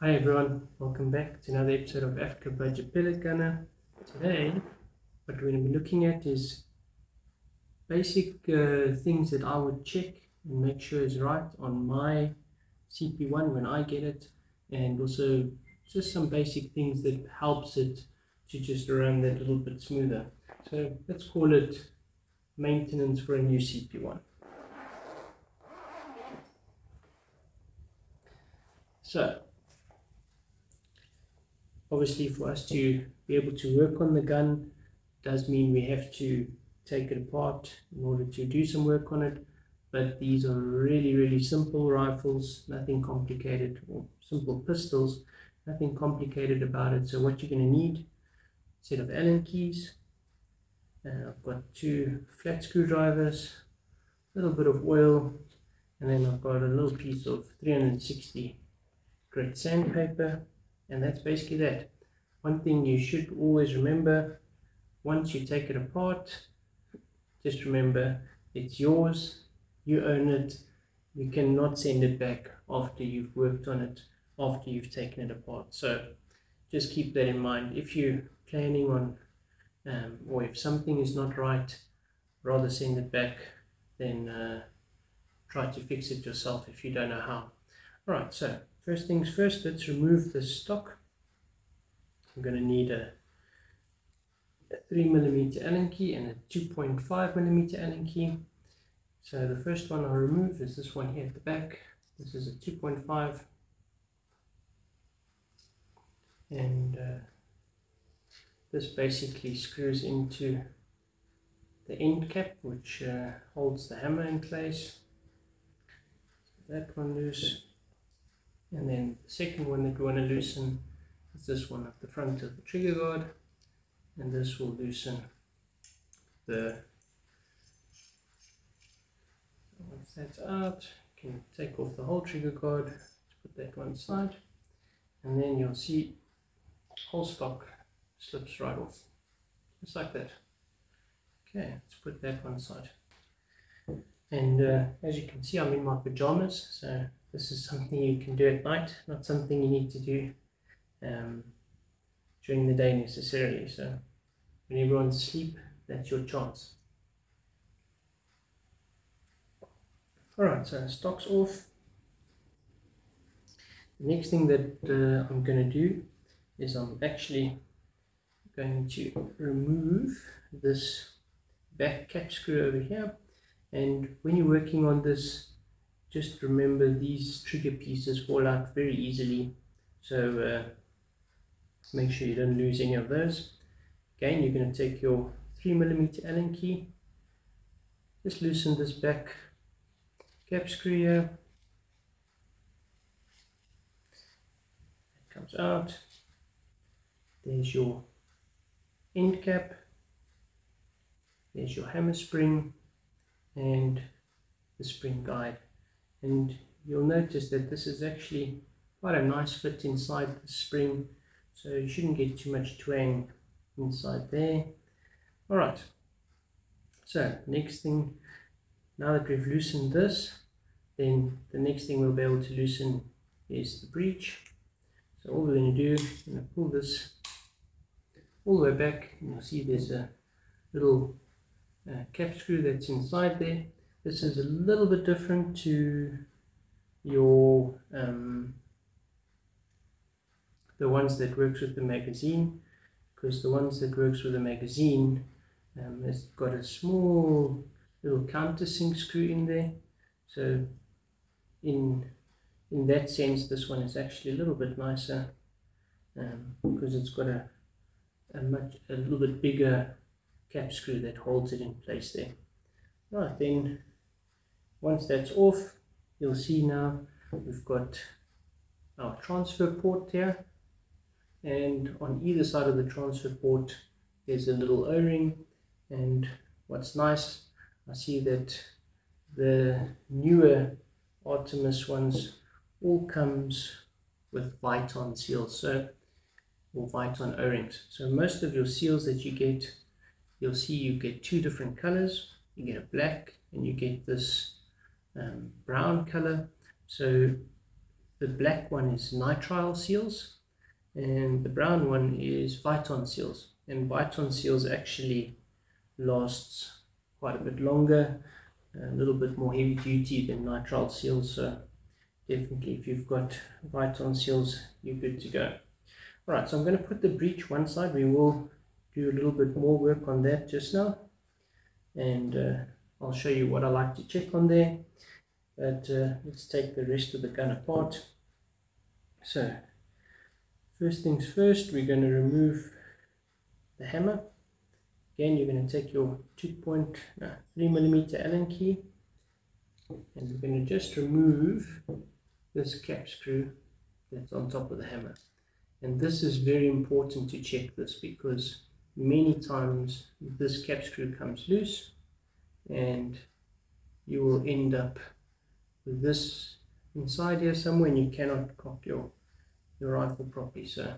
Hi everyone, welcome back to another episode of Africa Budget Pellet Gunner. Today, what we're going to be looking at is basic things that I would check and make sure is right on my CP1 when I get it, and also just some basic things that helps it to just run that little bit smoother. So let's call it maintenance for a new CP1. So obviously, for us to be able to work on the gun does mean we have to take it apart in order to do some work on it. But these are really simple rifles, nothing complicated, or simple pistols, nothing complicated about it. So what you're going to need: a set of Allen keys. I've got 2 flat screwdrivers, a little bit of oil, and then I've got a little piece of 360 grit sandpaper. And that's basically that. One thing you should always remember, once you take it apart, just remember it's yours, you own it, you cannot send it back after you've worked on it, after you've taken it apart. So just keep that in mind. If you're planning on, or if something is not right, rather send it back than try to fix it yourself if you don't know how. Alright, so first things first, let's remove the stock. I'm going to need a 3mm Allen key and a 2.5mm Allen key. So the first one I'll remove is this one here at the back. This is a 2.5, and this basically screws into the end cap, which holds the hammer in place. That one loose. And then the second one that we want to loosen is this one at the front of the trigger guard, and this will loosen the, once that's out, you can take off the whole trigger guard. Let's put that one aside, and then you'll see whole stock slips right off, just like that. Okay, let's put that one aside. And as you can see, I'm in my pajamas, so this is something you can do at night, not something you need to do during the day necessarily. So when everyone's asleep, that's your chance. Alright, so stock's off. The next thing that I'm going to do is I'm actually going to remove this back cap screw over here. And when you're working on this, just remember these trigger pieces fall out very easily, so make sure you don't lose any of those. Again, you're going to take your 3mm Allen key, just loosen this back cap screw here. It comes out. There's your end cap, there's your hammer spring and the spring guide. And you'll notice that this is actually quite a nice fit inside the spring, so you shouldn't get too much twang inside there. Alright, so next thing, now that we've loosened this, then the next thing we'll be able to loosen is the breech. So all we're going to do, I'm going to pull this all the way back, and you'll see there's a little cap screw that's inside there. This is a little bit different to your the ones that works with the magazine, because the ones that works with the magazine has got a small little countersink screw in there. So in that sense, this one is actually a little bit nicer because it's got a little bit bigger cap screw that holds it in place there. Right, then once that's off, you'll see now we've got our transfer port here, and on either side of the transfer port there's a little O-ring. And what's nice, I see that the newer Artemis ones all comes with Viton seals, or Viton O-rings. So most of your seals that you get, you'll see you get 2 different colors. You get a black and you get this brown color. So the black one is nitrile seals, and the brown one is Viton seals. And Viton seals actually lasts quite a bit longer, a little bit more heavy duty than nitrile seals. So definitely, if you've got Viton seals, you're good to go. Alright, so I'm going to put the breech one side. We will do a little bit more work on that just now, and I'll show you what I like to check on there. But let's take the rest of the gun apart. So first things first, we're going to remove the hammer. Again, you're going to take your 3mm Allen key, and we're going to just remove this cap screw that's on top of the hammer. And this is very important to check this, because many times this cap screw comes loose and you will end up with this inside here somewhere, and you cannot cock your rifle properly. So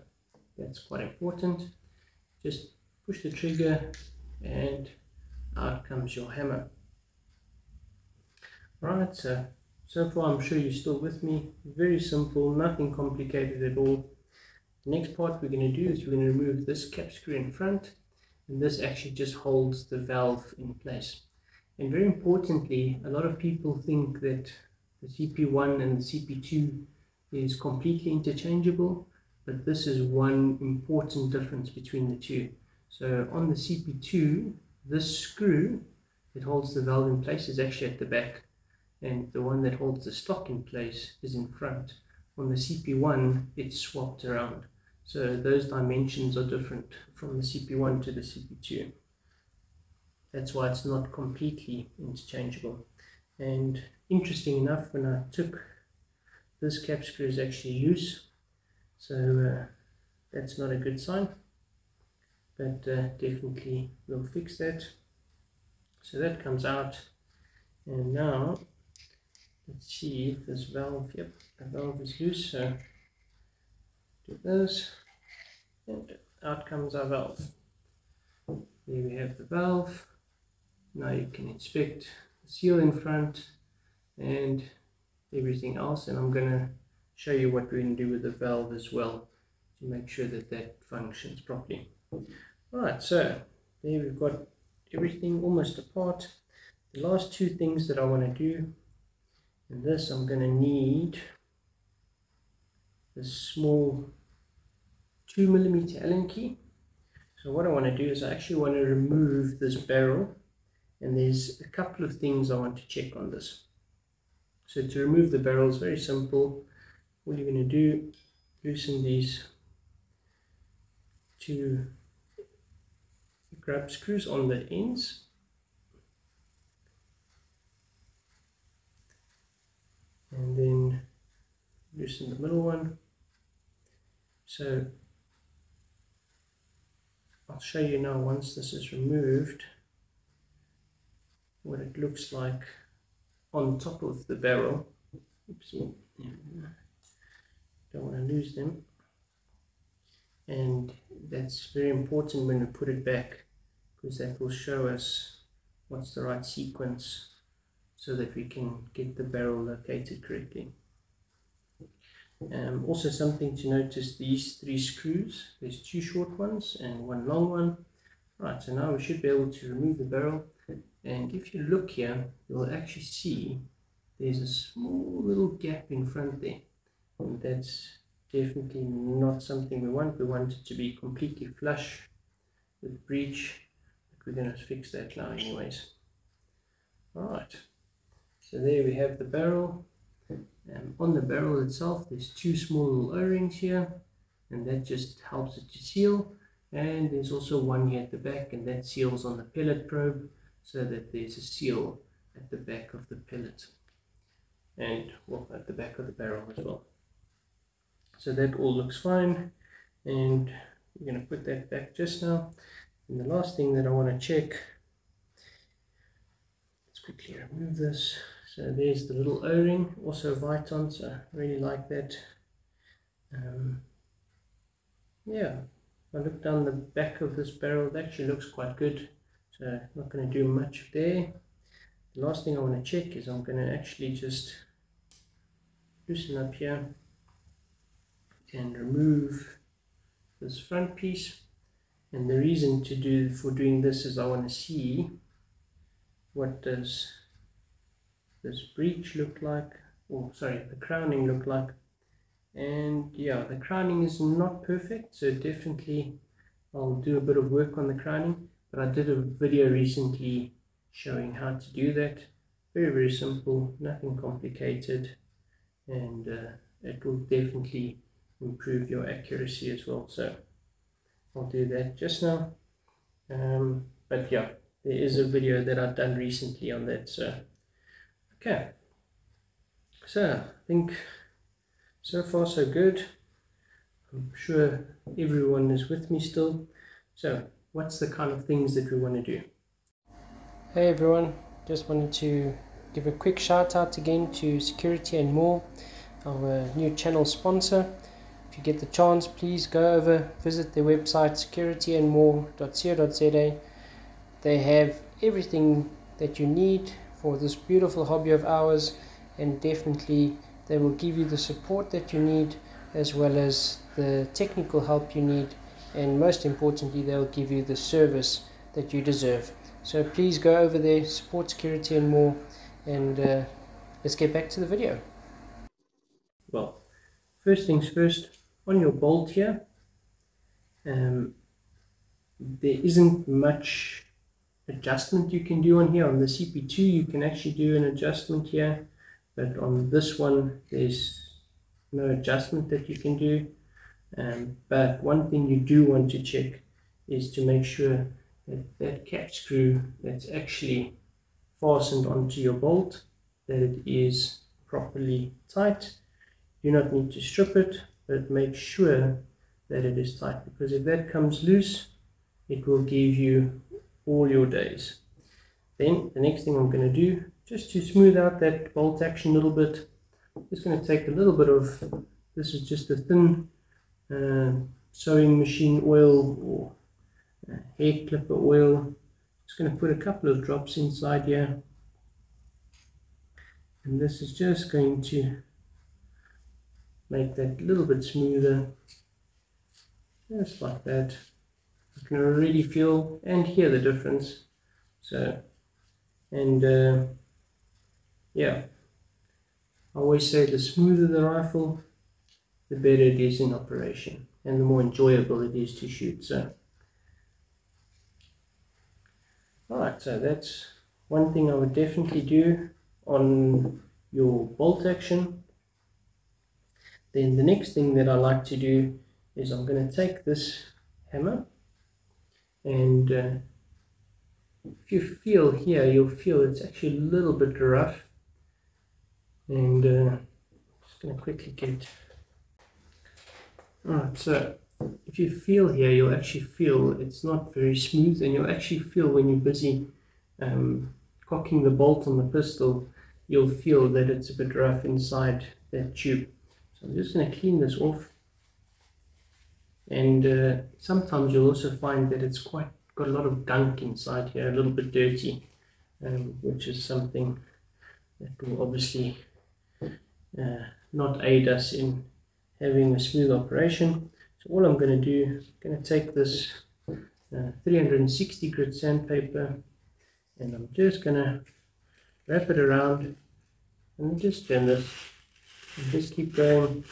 that's quite important. Just push the trigger and out comes your hammer. Right, so far I'm sure you're still with me. Very simple, nothing complicated at all. The next part we're going to do is we're going to remove this cap screw in front, and this actually just holds the valve in place. And very importantly, a lot of people think that the CP1 and the CP2 is completely interchangeable, but this is one important difference between the two. So on the CP2, this screw that holds the valve in place is actually at the back, and the one that holds the stock in place is in front. On the CP1, it's swapped around. So those dimensions are different from the CP1 to the CP2. That's why it's not completely interchangeable. And interesting enough, when I took this cap screw is actually loose, so that's not a good sign, but definitely we'll fix that. So that comes out, and now let's see if this valve, yep, the valve is loose, so do this, and out comes our valve. There we have the valve. Now you can inspect the seal in front and everything else, and I'm going to show you what we're going to do with the valve as well to make sure that that functions properly. Alright, so there we've got everything almost apart. The last two things that I want to do, and this I'm going to need this small 2mm Allen key. So what I want to do is I actually want to remove this barrel, and there's a couple of things I want to check on this. So to remove the barrel is very simple. All you're going to do, loosen these two grab screws on the ends, and then loosen the middle one. So I'll show you now, once this is removed, what it looks like on top of the barrel. Oopsie. Don't want to lose them. And that's very important when we put it back, because that will show us what's the right sequence so that we can get the barrel located correctly. Also something to notice, these three screws, there's two short ones and one long one. Right, so now we should be able to remove the barrel, and if you look here, you'll actually see there's a small little gap in front there, and that's definitely not something we want. We want it to be completely flush with breech, but we're going to fix that now anyways. Alright, so there we have the barrel. On the barrel itself, there's two small little O-rings here, and that just helps it to seal. And there's also one here at the back, and that seals on the pellet probe, so that there's a seal at the back of the pellet, and well, at the back of the barrel as well. So that all looks fine, and we're going to put that back just now. And the last thing that I want to check, let's quickly remove this. So there's the little O-ring, also Viton, so I really like that. Yeah, if I look down the back of this barrel, it actually looks quite good, so I'm not going to do much there. The last thing I want to check is I'm going to actually just loosen up here and remove this front piece. And the reason for doing this is I want to see what does this breech look like, or sorry, the crowning look like. And yeah, the crowning is not perfect, so definitely I'll do a bit of work on the crowning, but I did a video recently showing how to do that. Very simple, nothing complicated, and it will definitely improve your accuracy as well. So I'll do that just now. But yeah, there is a video that I've done recently on that. So okay, so I think so far so good. I'm sure everyone is with me still. So what's the kind of things that we want to do? Hey everyone, just wanted to give a quick shout out again to Security and More, our new channel sponsor. If you get the chance, please go over, visit their website securityandmore.co.za. They have everything that you need for this beautiful hobby of ours, and definitely they will give you the support that you need, as well as the technical help you need, and most importantly they'll give you the service that you deserve. So please go over there, support Security and More, and let's get back to the video. Well, first things first, on your bolt here, there isn't much adjustment you can do on here. On the CP2 you can actually do an adjustment here, but on this one there's no adjustment that you can do. But one thing you do want to check is to make sure that that cap screw that's actually fastened onto your bolt, that it is properly tight. You do not need to strip it, but make sure that it is tight, because if that comes loose, it will give you all your days. Then the next thing I'm going to do, just to smooth out that bolt action a little bit, I'm just going to take a little bit of, this is just a thin sewing machine oil or hair clipper oil. Just going to put a couple of drops inside here, and this is just going to make that a little bit smoother, just like that. You can already feel and hear the difference. So, and yeah, I always say the smoother the rifle, the better it is in operation, and the more enjoyable it is to shoot. So alright, so that's one thing I would definitely do on your bolt action. Then the next thing that I like to do is I'm going to take this hammer, and if you feel here, you'll feel it's actually a little bit rough, and I'm just going to quickly get. Alright, so if you feel here, you'll actually feel it's not very smooth, and you'll actually feel when you're busy cocking the bolt on the pistol, you'll feel that it's a bit rough inside that tube. So I'm just going to clean this off, and sometimes you'll also find that it's got a lot of gunk inside here, a little bit dirty, which is something that will obviously not aid us in having a smooth operation. So all I'm going to do, I'm going to take this 360 grit sandpaper, and I'm just going to wrap it around and just turn this and just keep going.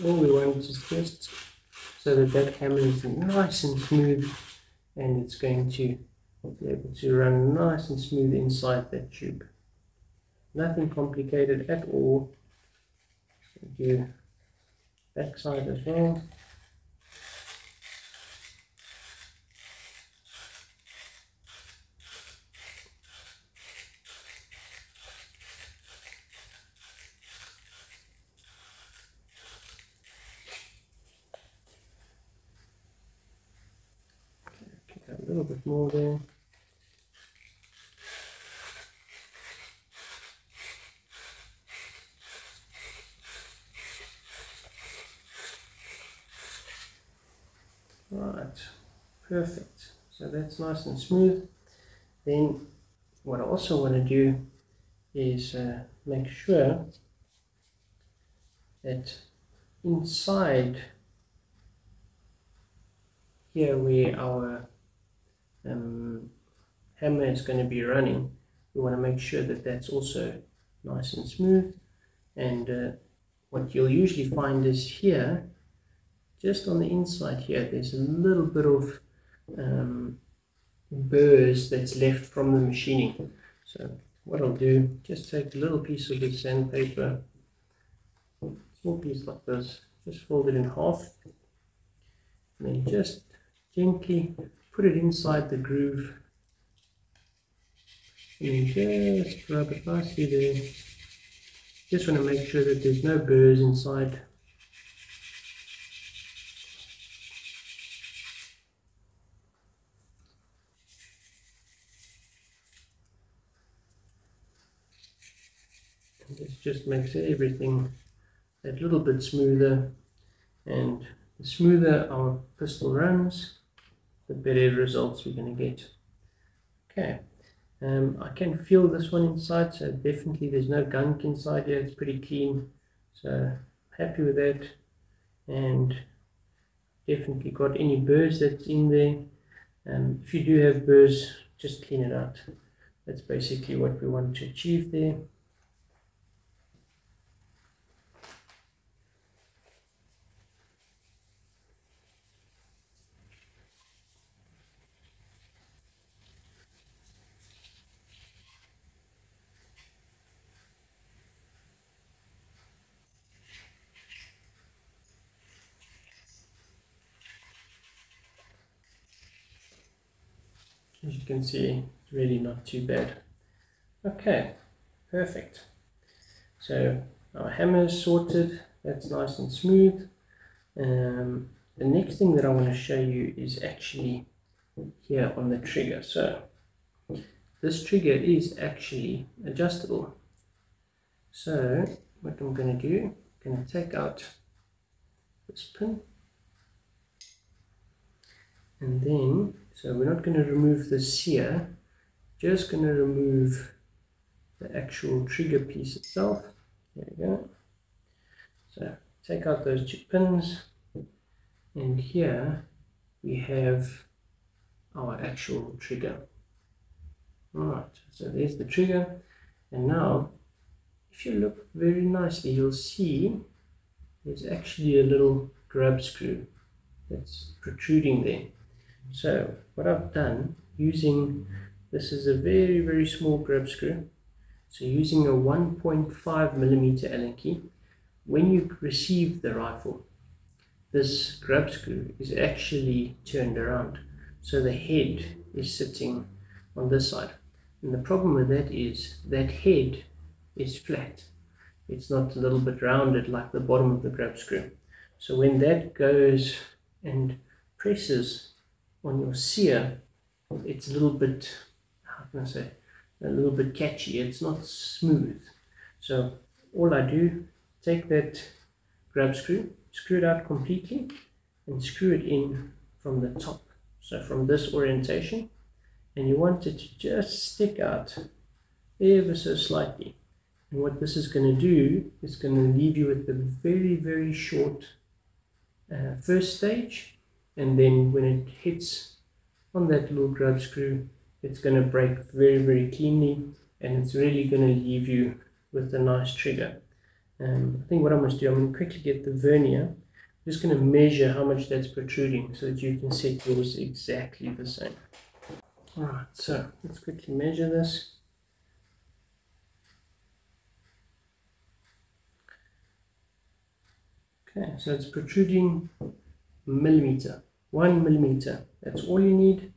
All we want is just so that that hammer is nice and smooth, and it's going to be able to run nice and smooth inside that tube. Nothing complicated at all. Do back side as well. A little bit more there. Right, perfect. So that's nice and smooth. Then what I also want to do is make sure that inside here where our hammer is going to be running, we want to make sure that that's also nice and smooth. And what you'll usually find is here, just on the inside here, there's a little bit of burrs that's left from the machining. So what I'll do, just take a little piece of this sandpaper, small piece like this, just fold it in half, and then just gently put it inside the groove, and just rub it nicely there. Just want to make sure that there's no burrs inside. And this just makes everything a little bit smoother, and the smoother our pistol runs, the better results we're going to get. Okay, I can feel this one inside, so definitely there's no gunk inside here, it's pretty clean, so happy with that. And definitely got any burrs that's in there. If you do have burrs, just clean it out. That's basically what we want to achieve there. As you can see, it's really not too bad. Okay, perfect. So our hammer is sorted, that's nice and smooth. The next thing that I want to show you is actually here on the trigger. So this trigger is actually adjustable. So what I'm going to do, I'm going to take out this pin, and then, so we're not going to remove this here, just going to remove the actual trigger piece itself. There we go. So take out those two pins, and here we have our actual trigger. Alright, so there's the trigger, and now if you look very nicely, you'll see there's actually a little grub screw that's protruding there. So what I've done, using, this is a very, very small grub screw, so using a 1.5mm Allen key, when you receive the rifle, this grub screw is actually turned around, so the head is sitting on this side. And the problem with that is that head is flat. It's not a little bit rounded like the bottom of the grub screw. So when that goes and presses on your sear, it's a little bit, how can I say, a little bit catchy. It's not smooth. So all I do, take that grub screw, screw it out completely, and screw it in from the top. So from this orientation, and you want it to just stick out ever so slightly. And what this is going to do is going to leave you with the very, very short first stage, and then when it hits on that little grub screw, it's going to break very, very cleanly, and it's really going to leave you with a nice trigger. I think what I must do, I'm going to quickly get the vernier. I'm just going to measure how much that's protruding so that you can set yours exactly the same. Alright, so let's quickly measure this. Okay, so it's protruding millimeter, 1 millimeter. That's all you need,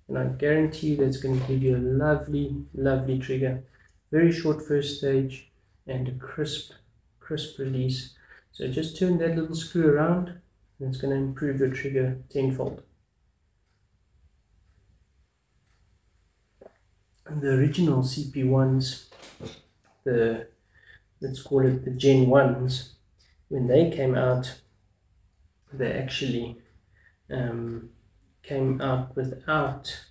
and I guarantee you that's going to give you a lovely, lovely trigger. Very short first stage and a crisp release. So just turn that little screw around, and it's going to improve your trigger tenfold. And the original CP1s, let's call it the Gen 1s, when they came out, they actually came out without,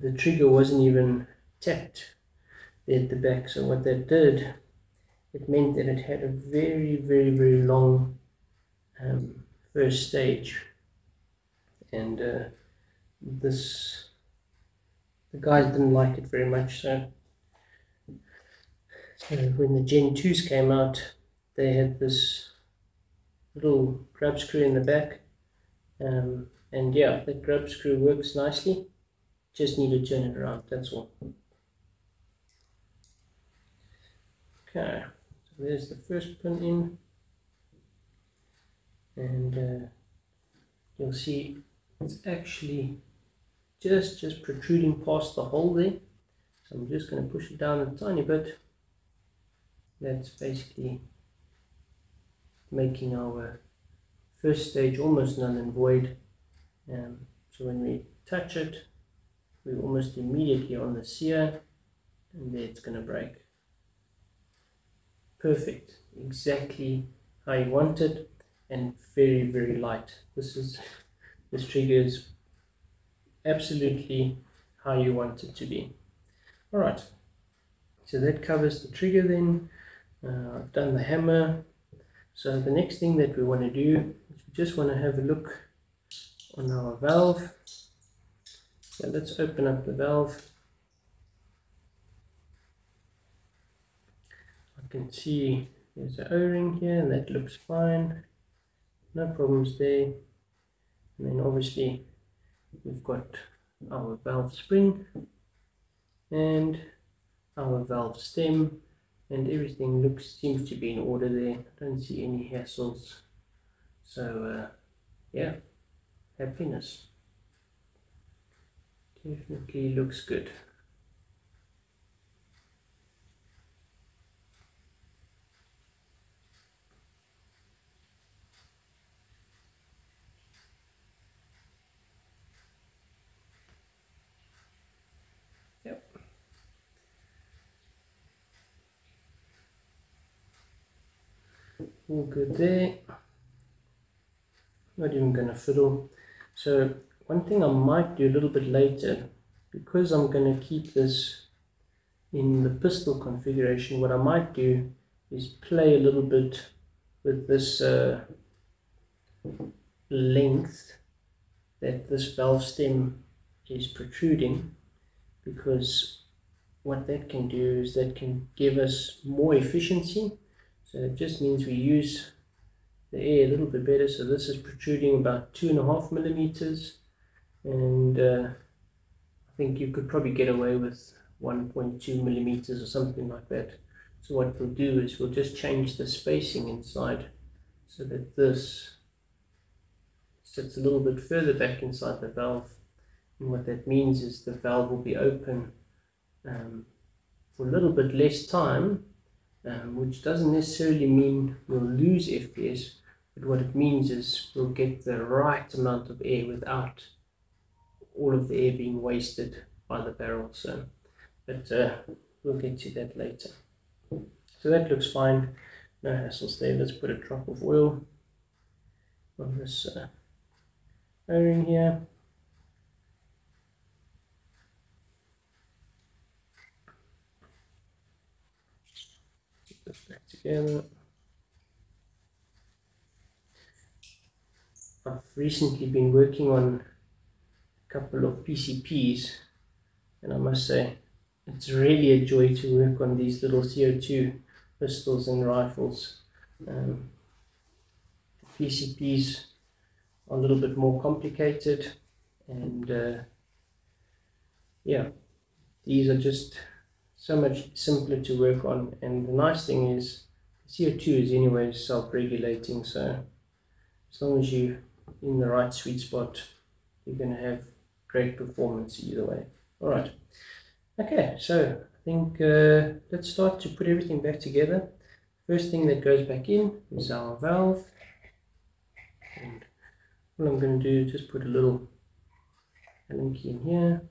the trigger wasn't even tapped there at the back. So what that did, it meant that it had a very long first stage, and the guys didn't like it very much. So when the Gen 2s came out, they had this little grub screw in the back, and yeah, that grub screw works nicely. Just need to turn it around, that's all. Okay, so there's the first pin in, and you'll see it's actually just protruding past the hole there. So I'm just going to push it down a tiny bit. That's basically making our first stage almost null and void. So when we touch it, we're almost immediately on the sear, and there it's going to break. Perfect, exactly how you want it, and very light. This trigger is absolutely how you want it to be. Alright, so that covers the trigger then. I've done the hammer. So the next thing that we want to do is we just want to have a look on our valve. So let's open up the valve. I can see there's an O-ring here, and that looks fine. No problems there. And then obviously we've got our valve spring and our valve stem, and everything seems to be in order there. I don't see any hassles. So yeah, happiness. Definitely looks good. Yep. All good there. Not even going to fiddle. So one thing I might do a little bit later, because I'm going to keep this in the pistol configuration, what I might do is play a little bit with this length that this valve stem is protruding, because what that can do is that can give us more efficiency. So it just means we use the air a little bit better. So this is protruding about 2.5 millimeters, and I think you could probably get away with 1.2 millimeters or something like that. So what we'll do is we'll just change the spacing inside so that this sits a little bit further back inside the valve, and what that means is the valve will be open for a little bit less time, which doesn't necessarily mean we'll lose FPS, but what it means is we'll get the right amount of air without all of the air being wasted by the barrel. So, but we'll get to that later. So that looks fine, no hassles there. Let's put a drop of oil on this O-ring here. Put this back together. I've recently been working on a couple of PCPs, and I must say it's really a joy to work on these little CO2 pistols and rifles. The PCPs are a little bit more complicated, and yeah, these are just so much simpler to work on. And the nice thing is CO2 is anyway self-regulating, so as long as you're in the right sweet spot, you're going to have great performance either way. Alright, okay, so I think let's start to put everything back together. First thing that goes back in is our valve, and what I'm going to do is just put a little Allen key in here.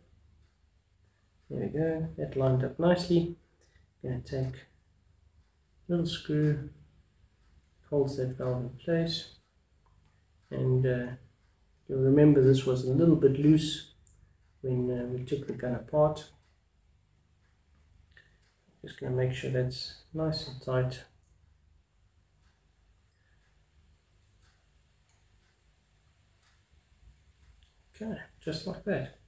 There we go, that lined up nicely. I'm going to take a little screw, holds that valve in place, and you'll remember this was a little bit loose when we took the gun apart. Just going to make sure that's nice and tight. Okay, just like that.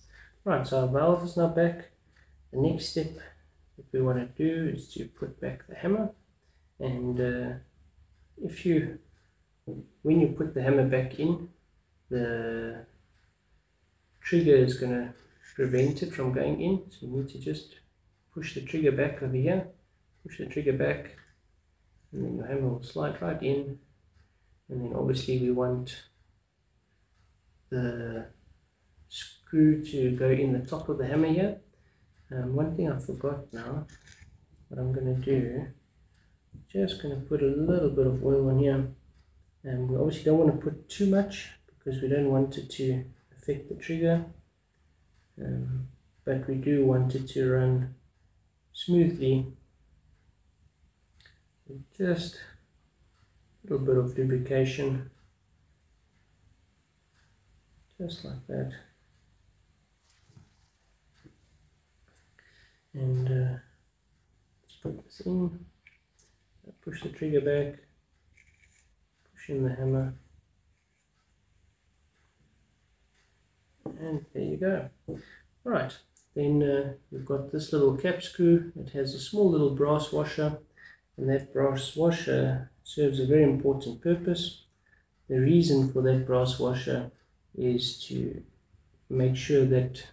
Right, so our valve is now back. The next step that we want to do is to put back the hammer. And when you put the hammer back in, the trigger is going to prevent it from going in. So you need to just push the trigger back over here, push the trigger back, and then your hammer will slide right in. And then obviously we want the screw to go in the top of the hammer here. One thing I forgot now, what I'm going to do, just going to put a little bit of oil on here. And we obviously don't want to put too much because we don't want it to affect the trigger, but we do want it to run smoothly. Just a little bit of lubrication, just like that. And let's put this in, push the trigger back, push in the hammer, and there you go. Right, then we've got this little cap screw. It has a small little brass washer, and that brass washer serves a very important purpose. The reason for that brass washer is to make sure that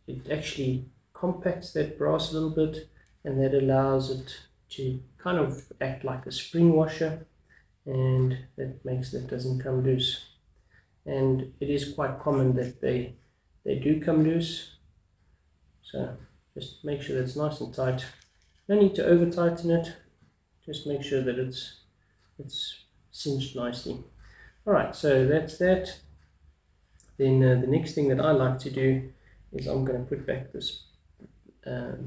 it actually compacts that brass a little bit, and that allows it to kind of act like a spring washer, and that makes that doesn't come loose. And it is quite common that they do come loose, so just make sure that's nice and tight. No need to over tighten it, just make sure that it's cinched nicely. Alright, so that's that. Then the next thing that I like to do is I'm going to put back this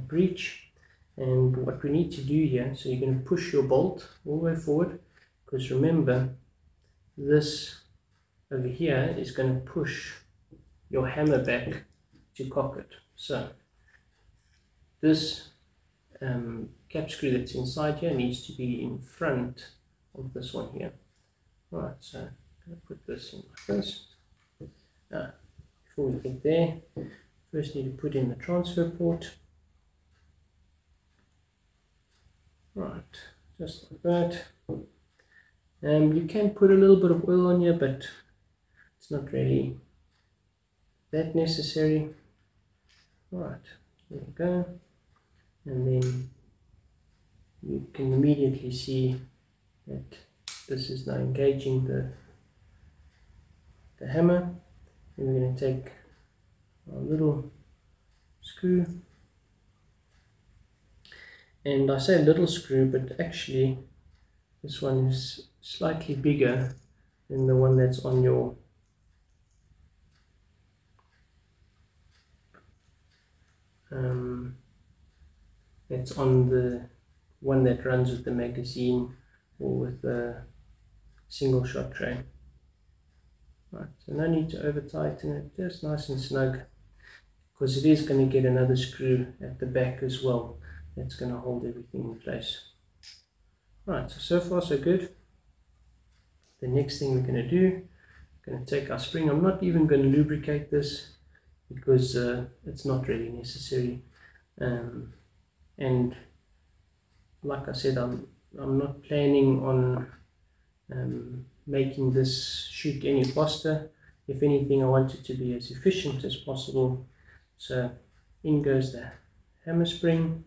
breech. And what we need to do here, so you're going to push your bolt all the way forward, because remember, this over here is going to push your hammer back to cock it. So this cap screw that's inside here needs to be in front of this one here. Right, so I'm going to put this in like this. Before we get there, first need to put in the transfer port. Right, just like that. You can put a little bit of oil on here, but it's not really that necessary. Right, there we go. And then you can immediately see that this is now engaging the hammer. And we're going to take our little screw. And I say little screw, but actually this one is slightly bigger than the one that's on your that's on the one that runs with the magazine or with the single shot tray. Right, so no need to over tighten it, just nice and snug, because it is going to get another screw at the back as well that's going to hold everything in place. Right, so far so good. The next thing we're going to do, we're going to take our spring. I'm not even going to lubricate this because it's not really necessary. And like I said, I'm not planning on making this shoot any faster. If anything, I want it to be as efficient as possible. So in goes the hammer spring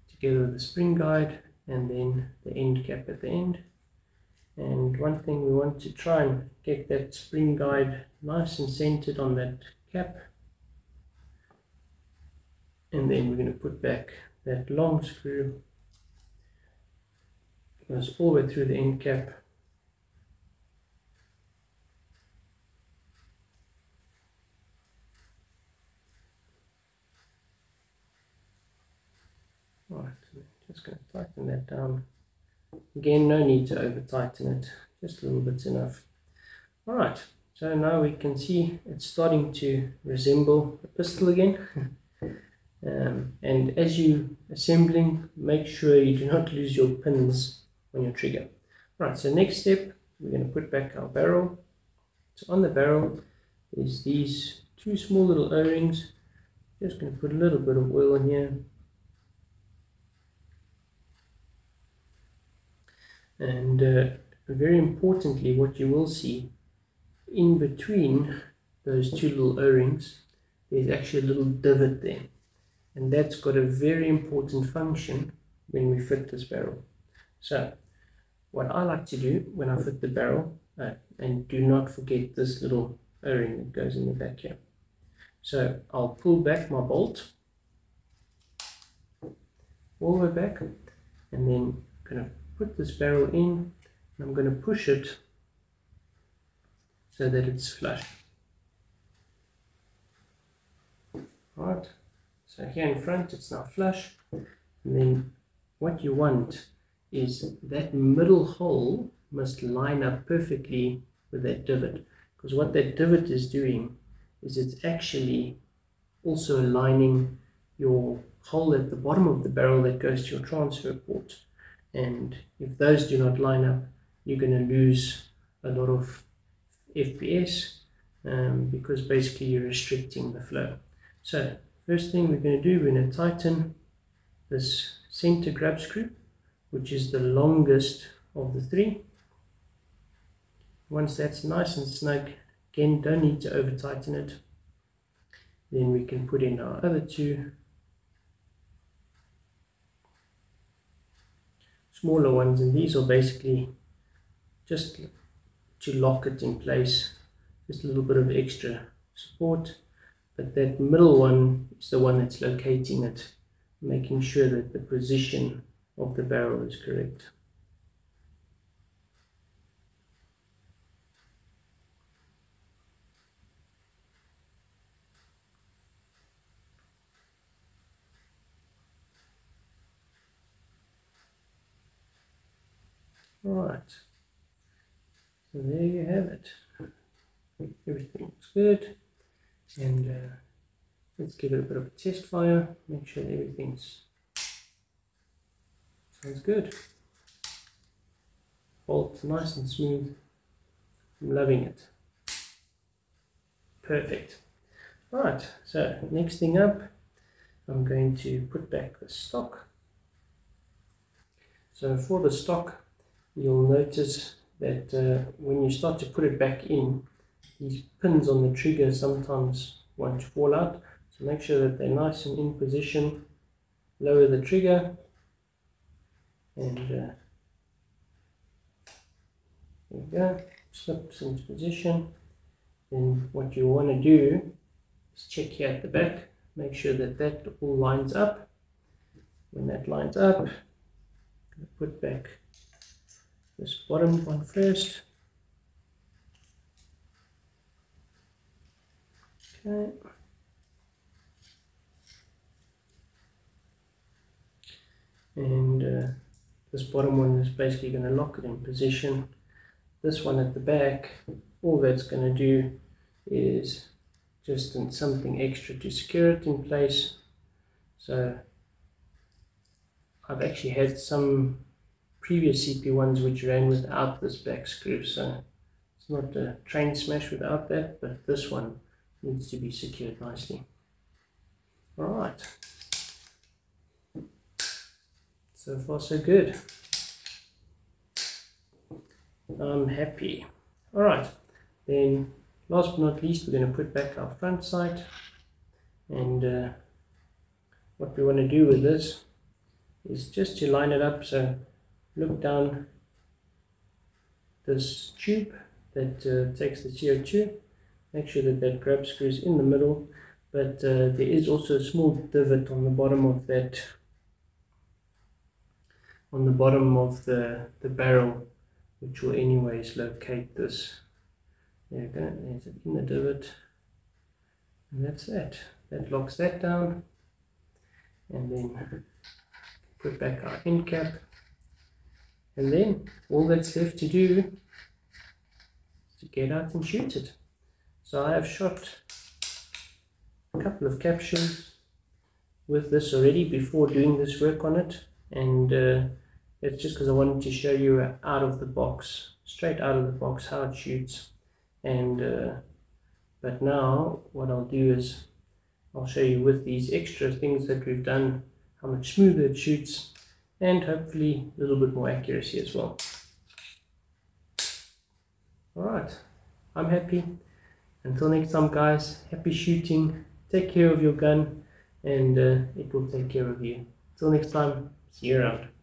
together with the spring guide, and then the end cap at the end. And one thing, we want to try and get that spring guide nice and centered on that cap, and then we're going to put back that long screw, goes all the way through the end cap. Right, just going to tighten that down. Again, no need to over tighten it, just a little bit's enough. Alright, so now we can see it's starting to resemble a pistol again. And as you assembling, make sure you do not lose your pins on your trigger. Right, so next step, we're going to put back our barrel. So on the barrel is these two small little O-rings. Just going to put a little bit of oil in here. And very importantly, what you will see in between those two little O-rings, there's actually a little divot there. And that's got a very important function when we fit this barrel. So what I like to do when I fit the barrel, and do not forget this little O-ring that goes in the back here. So I'll pull back my bolt all the way back, and then I'm going to put this barrel in, and I'm going to push it so that it's flush. Right, so here in front it's now flush, and then what you want is that middle hole must line up perfectly with that divot, because what that divot is doing is it's actually also aligning your hole at the bottom of the barrel that goes to your transfer port. And if those do not line up, you're going to lose a lot of FPS, because basically you're restricting the flow. So first thing we're going to do, we're going to tighten this center grab screw, which is the longest of the three. Once that's nice and snug, again, don't need to over tighten it. Then we can put in our other two smaller ones, and these are basically just to lock it in place, just a little bit of extra support. But that middle one is the one that's locating it, making sure that the position of the barrel is correct. Right, so there you have it. Everything looks good, and let's give it a bit of a test fire, make sure everything's sounds good. Bolt nice and smooth. I'm loving it. Perfect. Right, so next thing up, I'm going to put back the stock. So for the stock, you'll notice that when you start to put it back in, these pins on the trigger sometimes want to fall out. So make sure that they're nice and in position. Lower the trigger, and there we go, slips into position. Then what you want to do is check here at the back, make sure that that all lines up. When that lines up, I'm going to put back this bottom one first. Okay. And this bottom one is basically going to lock it in position. This one at the back, all that's going to do is just something extra to secure it in place. So I've actually had some previous CP1s which ran without this back screw, so it's not a train smash without that, but this one needs to be secured nicely. Alright, so far so good. I'm happy. Alright, then last but not least, we're going to put back our front sight, and what we want to do with this is just to line it up. So look down this tube that takes the CO2, make sure that that grab screw is in the middle, but there is also a small divot on the bottom of that, on the bottom of the barrel, which will anyways locate this. There you go, there's it in the divot, and that's that. That locks that down, and then put back our end cap, and then all that's left to do is to get out and shoot it. So I have shot a couple of capsules with this already before doing this work on it, and it's just because I wanted to show you out of the box, straight out of the box, how it shoots. And but now what I'll do is I'll show you with these extra things that we've done how much smoother it shoots, and hopefully a little bit more accuracy as well. Alright, I'm happy. Until next time guys, happy shooting, take care of your gun, and it will take care of you. Till next time, see you around.